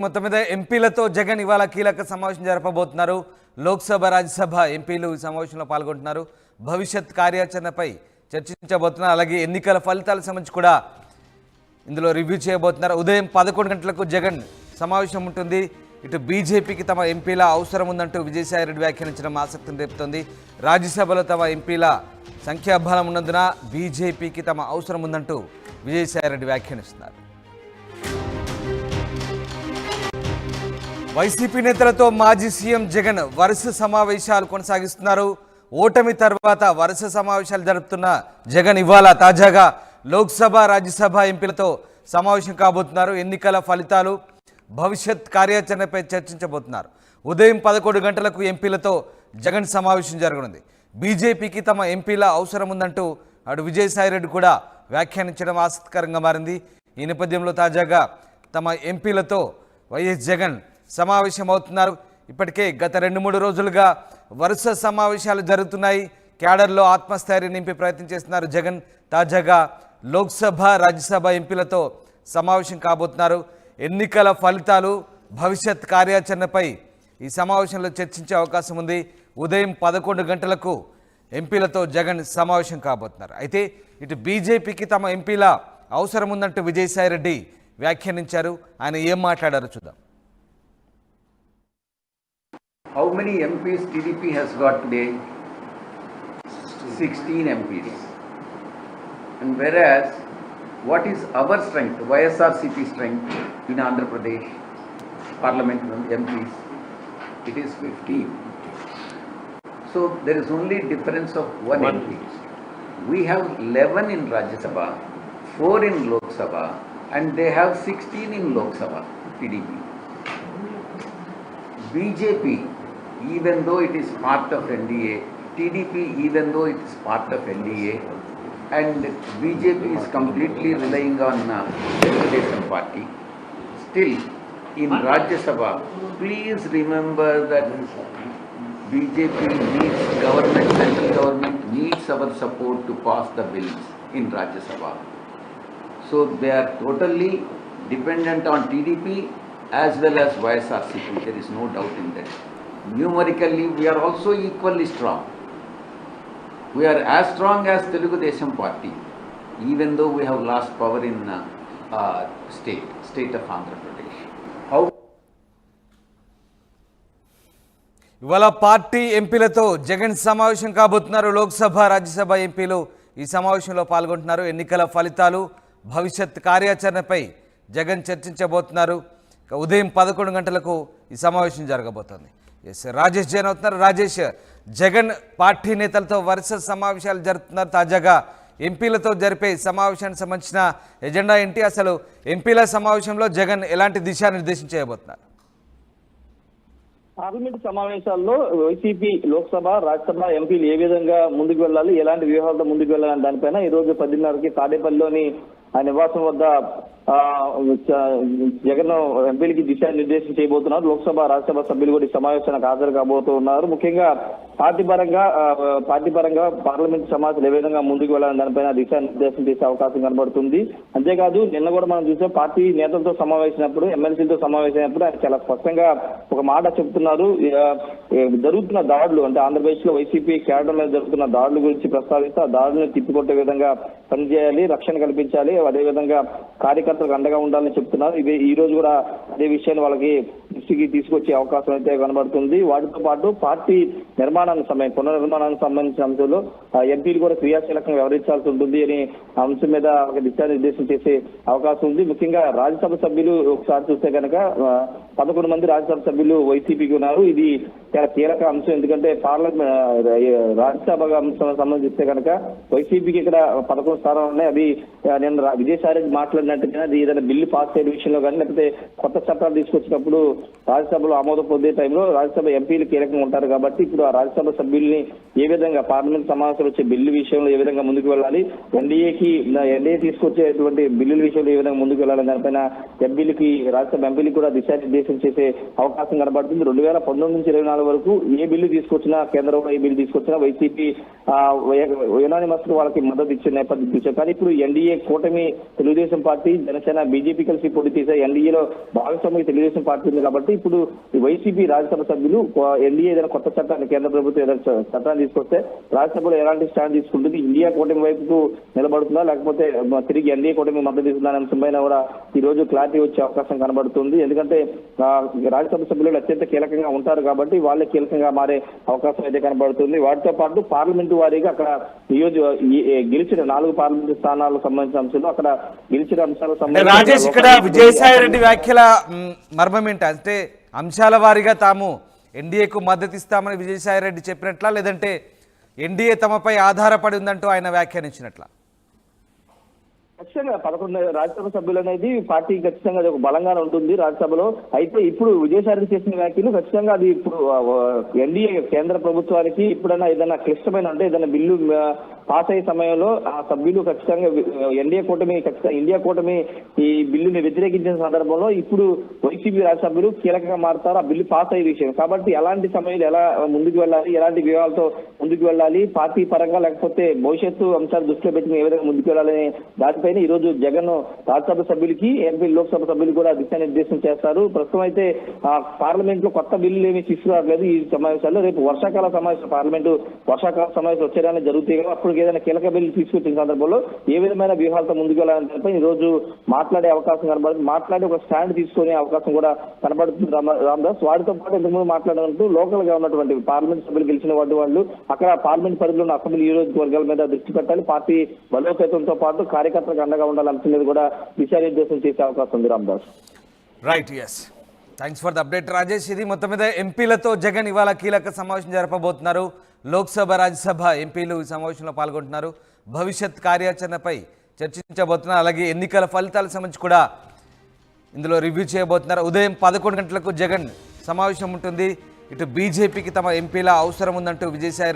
మొత్తం మీద ఎంపీలతో జగన్ ఇవాళ కీలక సమావేశం జరపబోతున్నారు. లోక్సభ రాజ్యసభ ఎంపీలు ఈ సమావేశంలో పాల్గొంటున్నారు. భవిష్యత్ కార్యాచరణపై చర్చించబోతున్నారు. అలాగే ఎన్నికల ఫలితాలకు సంబంధించి కూడా ఇందులో రివ్యూ చేయబోతున్నారు. ఉదయం 11 గంటలకు జగన్ సమావేశం ఉంటుంది. ఇటు బీజేపీకి తమ ఎంపీల అవసరం ఉందంటూ విజయసాయి రెడ్డి వ్యాఖ్యానించడం ఆసక్తిని రేపుతోంది. రాజ్యసభలో తమ ఎంపీల సంఖ్యాబలం ఉన్నందున బీజేపీకి తమ అవసరం ఉందంటూ విజయసాయి రెడ్డి వ్యాఖ్యానిస్తున్నారు. వైసీపీ నేతలతో మాజీ సీఎం జగన్ వరుస సమావేశాలు కొనసాగిస్తున్నారు. ఓటమి తర్వాత వరుస సమావేశాలు జరుపుతున్న జగన్ ఇవాళ తాజాగా లోక్సభ రాజ్యసభ ఎంపీలతో సమావేశం కాబోతున్నారు. ఎన్నికల ఫలితాలు, భవిష్యత్ కార్యాచరణపై చర్చించబోతున్నారు. ఉదయం 11 గంటలకు ఎంపీలతో జగన్ సమావేశం జరగనుంది. బీజేపీకి తమ ఎంపీల అవసరం ఉందంటూ అటు విజయసాయి రెడ్డి కూడా వ్యాఖ్యానించడం ఆసక్తికరంగా మారింది. ఈ నేపథ్యంలో తాజాగా తమ ఎంపీలతో వైఎస్ జగన్ సమావేశమవుతున్నారు. ఇప్పటికే గత 2-3 రోజులుగా వరుస సమావేశాలు జరుగుతున్నాయి. క్యాడర్లో ఆత్మస్థైర్యం నింపే ప్రయత్నం చేస్తున్నారు జగన్. తాజాగా లోక్సభ రాజ్యసభ ఎంపీలతో సమావేశం కాబోతున్నారు. ఎన్నికల ఫలితాలు, భవిష్యత్ కార్యాచరణపై ఈ సమావేశంలో చర్చించే అవకాశం ఉంది. ఉదయం 11 గంటలకు ఎంపీలతో జగన్ సమావేశం కాబోతున్నారు. అయితే ఇటు బీజేపీకి తమ ఎంపీల అవసరం ఉందంటూ విజయసాయి రెడ్డి వ్యాఖ్యానించారు. ఆయన ఏం మాట్లాడారో చూద్దాం. How many MPs TDP has got today? 16 MPs. And whereas, what is our strength, YSRCP strength in Andhra Pradesh Parliament MPs? It is 15. So there is only difference of one MP. We have 11 in Rajya Sabha, 4 in Lok Sabha, and they have 16 in Lok Sabha, TDP. BJP, even though it is part of NDA, TDP, even though it is part of NDA, and BJP is completely relying on Telugu Party, still in Rajya Sabha, please remember that BJP needs government, central government needs our support to pass the bills in Rajya Sabha. So they are totally dependent on TDP as well as YSRCP. There is no doubt in that. Numerically, we are also equally strong. We are as strong as Telugu Desam Party, even though we have lost power in state of Andhra Pradesh. How? ఇవాళ party ఎంపీలతో Jagan సమావేశం కాబోతున్నారు. లోక్సభ రాజ్యసభ ఎంపీలు ఈ సమావేశంలో పాల్గొంటున్నారు. ఎన్నికల ఫలితాలు, భవిష్యత్ కార్యాచరణపై జగన్ చర్చించబోతున్నారు. ఉదయం 11 గంటలకు ఈ సమావేశం జరగబోతోంది. రాజేష్ జైన్ అవుతున్నారు. రాజేష్, జగన్ పార్టీ నేతలతో వరుస సమావేశాలు జరుపుతున్నారు. తాజాగా ఎంపీలతో జరిపే సమావేశానికి సంబంధించిన ఎజెండా ఏంటి? అసలు ఎంపీల సమావేశంలో జగన్ ఎలాంటి దిశానిర్దేశం చేయబోతున్నారు? పార్లమెంట్ సమావేశాల్లో వైసీపీ లోక్సభ రాజ్యసభ ఎంపీలు ఏ విధంగా ముందుకు వెళ్ళాలి, ఎలాంటి వ్యూహాలతో ముందుకు వెళ్ళాలని దానిపైన ఈ రోజు 10:30కి తాడేపల్లిలోని ఆ నివాసం వద్ద జగన్ ఎంపీలకి దిశానిర్దేశం చేయబోతున్నారు. లోక్సభ రాజ్యసభ సభ్యులు కూడా ఈ సమావేశానికి హాజరు కాబోతున్నారు. ముఖ్యంగా పార్టీ పరంగా పార్లమెంట్ సమావేశాలు ఏ విధంగా ముందుకు వెళ్ళాలని దానిపైన దిశానిర్దేశం చేసే అవకాశం కనబడుతుంది. అంతేకాదు, నిన్న కూడా మనం చూసాం, పార్టీ నేతలతో సమావేశినప్పుడు, ఎమ్మెల్సీలతో సమావేశమైనప్పుడు ఆయన చాలా స్పష్టంగా ఒక మాట చెబుతున్నారు. జరుగుతున్న దాడులు, అంటే ఆంధ్రప్రదేశ్ లో వైసీపీ క్యాడర్ మీద జరుగుతున్న దాడుల గురించి ప్రస్తావిస్తూ ఆ దాడులను తిప్పికొట్టే విధంగా పనిచేయాలి, రక్షణ కల్పించాలి, అదేవిధంగా కార్యకర్తలకు అండగా ఉండాలని చెప్తున్నారు. ఇది ఈ రోజు కూడా అదే విషయాన్ని వాళ్ళకి దృష్టికి తీసుకొచ్చే అవకాశం అయితే కనబడుతుంది. వాటితో పాటు పార్టీ పునర్నిర్మాణానికి సంబంధించిన అంశంలో ఎంపీలు కూడా క్రియాశీలకంగా వ్యవహరించాల్సి ఉంటుంది అని అంశం మీద ఒక దిశానిర్దేశం చేసే అవకాశం ఉంది. ముఖ్యంగా రాజ్యసభ సభ్యులు ఒకసారి చూస్తే కనుక 11 మంది రాజ్యసభ సభ్యులు వైసీపీకి ఉన్నారు. ఇది చాలా కీలక అంశం. ఎందుకంటే రాజ్యసభ అంశం సంబంధిస్తే కనుక వైసీపీకి ఇక్కడ 11 స్థానాలు ఉన్నాయి. అది నిన్న విజయసాయి రెడ్డి మాట్లాడినట్టుగా అది ఏదైనా బిల్లు పాస్ అయ్యే విషయంలో కానీ, లేకపోతే కొత్త చట్టాలు తీసుకొచ్చినప్పుడు రాజ్యసభలో ఆమోదం పొందే టైంలో రాజ్యసభ ఎంపీలు కీలకంగా ఉంటారు. కాబట్టి ఇప్పుడు రాజ్యసభ సభ్యుల్ని ఏ విధంగా పార్లమెంట్ సమావేశాలు వచ్చే బిల్లు విషయంలో ఏ విధంగా ముందుకు వెళ్ళాలి, ఎన్డీఏ తీసుకొచ్చేటువంటి బిల్లుల విషయంలో ఏ విధంగా ముందుకు వెళ్ళాలని దానిపైన రాజ్యసభ ఎంపీలకు కూడా దిశానిర్దేశం చేసే అవకాశం కనబడుతుంది. 2019 నుంచి 24 వరకు ఏ బిల్లు తీసుకొచ్చినా, కేంద్రంలో ఏ బిల్లు తీసుకొచ్చినా వైసీపీ యునానిమస్ వాళ్ళకి మద్దతు ఇచ్చే నేపథ్యం చూసాం. కానీ ఇప్పుడు ఎన్డీఏ కూటమి తెలుగుదేశం పార్టీ, జనసేన, బీజేపీ కలిసి పోటీ చేసే ఎన్డీఏలో భాగస్వామ్య తెలుగుదేశం పార్టీ ఉంది. కాబట్టి ఇప్పుడు వైసీపీ రాజ్యసభ సభ్యులు ఎన్డీఏ ఏదైనా కొత్త చట్టాన్ని, కేంద్ర ప్రభుత్వం ఏదైనా చట్టాన్ని తీసుకొస్తే రాజ్యసభలో ఎలాంటి స్టాండ్ తీసుకుంటుంది, ఇండియా కూటమి వైపుకు నిలబడుతుందా లేకపోతే తిరిగి ఎన్డీఏ కూటమి మద్దతు ఇస్తుందా అనే అంశంపైన కూడా ఈ రోజు క్లారిటీ వచ్చే అవకాశం కనబడుతుంది. ఎందుకంటే రాజ్యసభ సభ్యులు అత్యంత కీలకంగా ఉంటారు కాబట్టి వాళ్ళే కీలకంగా మారే అవకాశం అయితే కనబడుతుంది. వాటితో పాటు పార్లమెంటు వారీగా అక్కడ గెలిచిన 4 పార్లమెంటు స్థానాలకు సంబంధించిన అంశాలు, అక్కడ గెలిచిన అంశాలకు రాజేష్, ఇక్కడ విజయసాయి రెడ్డి వ్యాఖ్యల మర్మం ఏంటి అంటే అంశాల వారీగా తాము ఎన్డీఏకు మద్దతు ఇస్తామని విజయసాయి రెడ్డి చెప్పినట్లా, లేదంటే ఎన్డీఏ తమపై ఆధారపడి ఉందంటూ ఆయన వ్యాఖ్యానించినట్లా? ఖచ్చితంగా 11 రాజ్యసభ సభ్యులు అనేది పార్టీ ఖచ్చితంగా అది ఒక బలంగానే ఉంటుంది రాజ్యసభలో. అయితే ఇప్పుడు విజయసాయి చేసిన వ్యాఖ్యలు ఖచ్చితంగా అది ఇప్పుడు ఎన్డీఏ కేంద్ర ప్రభుత్వానికి ఇప్పుడైనా ఏదైనా క్లిష్టమైన అంటే ఏదైనా బిల్లు పాస్ అయ్యే సమయంలో ఆ సభ్యులు ఖచ్చితంగా ఇండియా కూటమి ఈ బిల్లుని వ్యతిరేకించిన సందర్భంలో ఇప్పుడు వైసీపీ రాజ్యసభ్యులు కీలకంగా మారుతారు ఆ బిల్లు పాస్ అయ్యే విషయం. కాబట్టి ఎలాంటి సమయంలో ఎలా ముందుకు వెళ్ళాలి, ఎలాంటి వ్యూహాలతో ముందుకు వెళ్ళాలి, పార్టీ పరంగా లేకపోతే భవిష్యత్తు అంశాలు దృష్టిలో పెట్టుకుని ఏ విధంగా ముందుకు వెళ్ళాలనే దానిపైన ఈ రోజు జగన్ రాజ్యసభ సభ్యులకి, ఎంపీ లోక్సభ సభ్యులు కూడా దిశానిర్దేశం చేస్తారు. ప్రస్తుతం అయితే పార్లమెంట్ లో కొత్త బిల్లులు ఏమీ తీసుకురావట్లేదు ఈ సమావేశాల్లో. రేపు వర్షాకాల సమావేశం, పార్లమెంటు వర్షాకాల సమావేశం వచ్చేదాన్ని జరుగుతాయి కదా, అప్పుడు ఏదైనా కీలక బిల్లు తీసుకొచ్చిన సందర్భంలో ఏ విధమైన వ్యూహాలతో ముందుకు వెళ్ళాలని దానిపై ఈ రోజు మాట్లాడే అవకాశం కనబడుతుంది. మాట్లాడి ఒక స్టాండ్ తీసుకునే అవకాశం కూడా కనబడుతుంది. రామదాస్ వాటితో పాటు ఇంతకుముందు మాట్లాడినట్టు లోకల్ గా ఉన్నటువంటి పార్లమెంట్ సభ్యులు గెలిచిన వాళ్ళు అక్కడ పార్లమెంట్ పరిధిలో ఉన్న అసెంబ్లీ నియోజకవర్గాల మీద దృష్టి పెట్టాలి. పార్టీ బలోపేతంతో పాటు కార్యకర్తలకు అండగా ఉండాలని అంశం మీద కూడా దిశానిర్దేశం చేసే అవకాశం ఉంది. Ramdas right, yes, thanks for the update Rajesh. ఇది మొత్తం మీద ఎంపీలతో జగన్ ఇవాళ కీలక సమావేశం జరపబోతున్నారు. లోక్సభ, రాజ్యసభ ఎంపీలు ఈ సమావేశంలో పాల్గొంటున్నారు. భవిష్యత్ కార్యాచరణపై చర్చించబోతున్నారు. అలాగే ఎన్నికల ఫలితాలకు సంబంధించి కూడా ఇందులో రివ్యూ చేయబోతున్నారు. ఉదయం 11 గంటలకు జగన్ సమావేశం ఉంటుంది. ఇటు బీజేపీకి తమ ఎంపీల అవసరం ఉందంటూ విజయసాయి